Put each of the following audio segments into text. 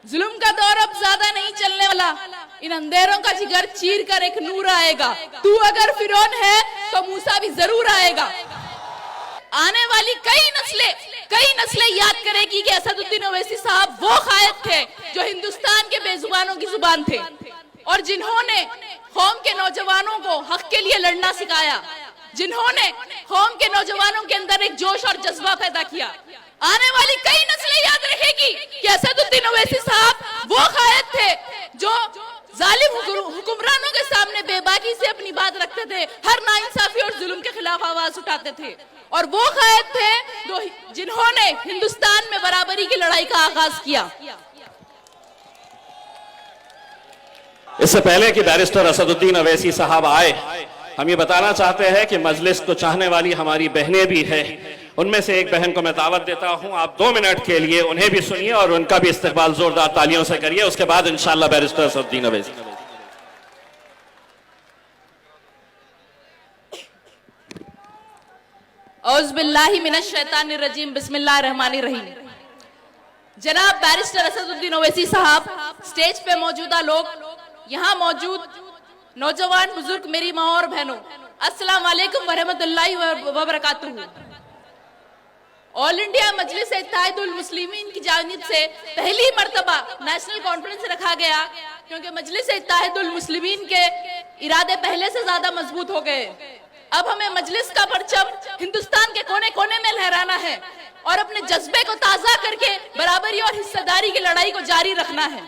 जुल्म का दौर अब ज्यादा नहीं चलने वाला, इन अंधेरों का जिगर चीर कर एक नूर आएगा। तू अगर फिरौन है तो मूसा भी जरूर आएगा। आने वाली कई नस्लें याद करेगी कि असदुद्दीन ओवैसी साहब वो कायद थे जो हिंदुस्तान के बेजुबानों की जुबान थे और जिन्होंने कौम के नौजवानों को हक के लिए लड़ना सिखाया, जिन्होंने कौम के नौजवानों के अंदर एक जोश और जज्बा पैदा किया। आने वाली कई नस्लें याद रखेगी कि असदुद्दीन ओवैसी साहब वो कायद थे जो जालिम हुक्मरानों के सामने बेबाकी से अपनी बात रखते थे, हर नाइंसाफी और जुल्म के खिलाफ आवाज उठाते थे, और वो कायद थे जिन्होंने हिंदुस्तान में बराबरी की लड़ाई का आगाज किया। इससे पहले कि बैरिस्टर असदुद्दीन ओवैसी साहब आए, हम ये बताना चाहते हैं कि मजलिस को चाहने वाली हमारी बहनें भी हैं। उनमें से एक बहन को मैं दावत देता हूं, आप 2 मिनट के लिए उन्हें भी सुनिए और उनका भी इस्तकबाल जोरदार तालियों से करिए। उसके बाद इंशाअल्लाह बैरिस्टर असदुद्दीन ओवैसी। औज़ बिल्लाहि मिनश शैतानिर रजीम, बिस्मिल्लाहिर रहमानिर रहीम। जनाब बैरिस्टर असदुद्दीन ओवैसी साहब, स्टेज पे मौजूदा लोग, यहाँ मौजूद नौजवान बुजुर्ग, मेरी माँ और बहनों, अस्सलाम वालेकुम वरहमतुल्लाहि व बरकातुहू। ऑल इंडिया मजलिस इत्तेहादुल मुस्लिमीन की जानिब से पहली मर्तबा नेशनल कॉन्फ्रेंस रखा गया, क्योंकि मजलिस इत्तेहादुल मुस्लिमीन के इरादे पहले से ज्यादा मजबूत हो गए। अब हमें मजलिस का परचम हिंदुस्तान के कोने कोने में लहराना है और अपने जज्बे को ताजा करके बराबरी और हिस्सेदारी की लड़ाई को जारी रखना है।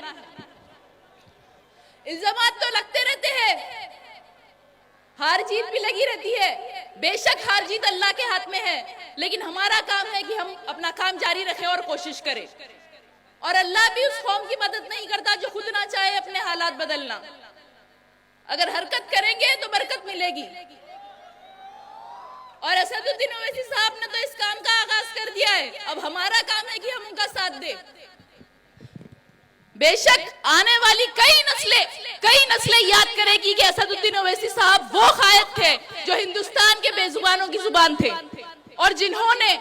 इल्जामात तो लगते रहते हैं, हार जीत भी लगी रहती है, बेशक हार जीत अल्लाह के हाथ में है, लेकिन हमारा काम है कि हम अपना काम जारी रखें और कोशिश करें। और अल्लाह भी उस कौम की मदद नहीं करता जो खुद ना चाहे अपने हालात बदलना। अगर हरकत करेंगे तो बरकत मिलेगी, और असदुद्दीन ओवैसी साहब ने तो इस काम का आगाज कर दिया है। अब हमारा काम है कि हम उनका साथ दें। बेशक आने वाली कई नस्लें याद करेगी कि असदुद्दीन ओवैसी साहब वो कायद थे जो हिंदुस्तान के बेजुबानों की जुबान थे और जिन्होंने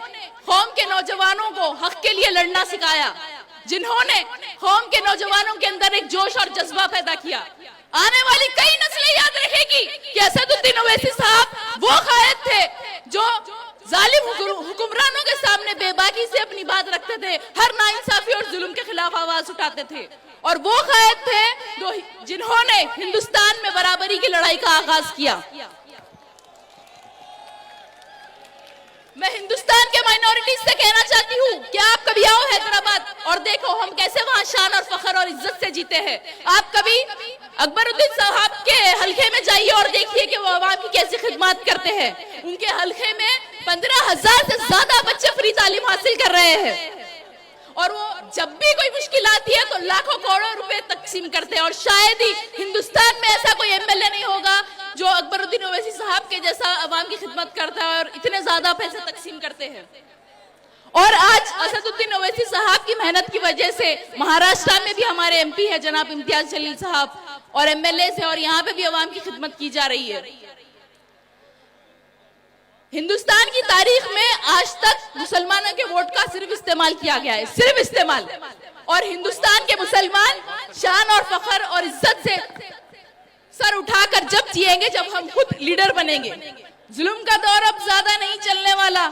कौम के नौजवानों को हक के लिए लड़ना सिखाया, जिन्होंने कौम के नौजवानों के अंदर एक जोश और जज्बा पैदा किया। आने वाली कई नस्लें याद रखेगी कि असदुद्दीन ओवैसी साहब वो कायद थे जो जालिम हुक्मरानों के सामने बेबाकी से अपनी बात रखते थे, हर नाइंसाफी और जुल्म के खिलाफ आवाज उठाते थे, और वो कायद थे जिन्होंने हिंदुस्तान में बराबरी की लड़ाई का आगाज किया। मैं हिंदुस्तान के माइनॉरिटीज से कहना चाहती हूँ कि आप कभी आओ हैदराबाद और देखो हम कैसे वहाँ शान और फख्र और इज्जत से जीते हैं। आप कभी अकबरुद्दीन साहब के हल्के में जाइए और देखिए कि वो आवाम की कैसी खिदमत करते हैं। उनके हल्के में 15,000 से ज्यादा बच्चे फ्री तालीम हासिल कर रहे हैं, और वो जब भी कोई मुश्किल आती है तो लाखों करोड़ों रुपए तकसीम करते हैं। और शायद ही हिंदुस्तान में ऐसा कोई एमएलए नहीं होगा जो अकबरुद्दीन ओवैसी साहब के जैसा अवाम की खिदमत करता है और इतने ज्यादा पैसे तकसीम करते हैं। और आज असदुद्दीन ओवैसी साहब की मेहनत की वजह से महाराष्ट्र में भी हमारे एमपी है जनाब इम्तियाज जलील साहब, और एमएलए है, और यहाँ पे भी अवाम की खिदमत की जा रही है। हिंदुस्तान की तारीख में आज तक मुसलमानों के वोट का सिर्फ इस्तेमाल किया गया है, सिर्फ इस्तेमाल, और हिंदुस्तान के मुसलमान शान और फख्र और इज्जत से सर उठाकर जब जिएंगे जब हम खुद लीडर बनेंगे। जुल्म का दौर अब ज्यादा नहीं चलने वाला,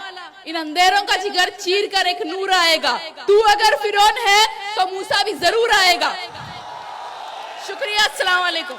इन अंधेरों का जिगर चीर कर एक नूर आएगा। तू अगर फिरौन है तो मूसा भी जरूर आएगा। शुक्रिया, अस्सलाम वालेकुम।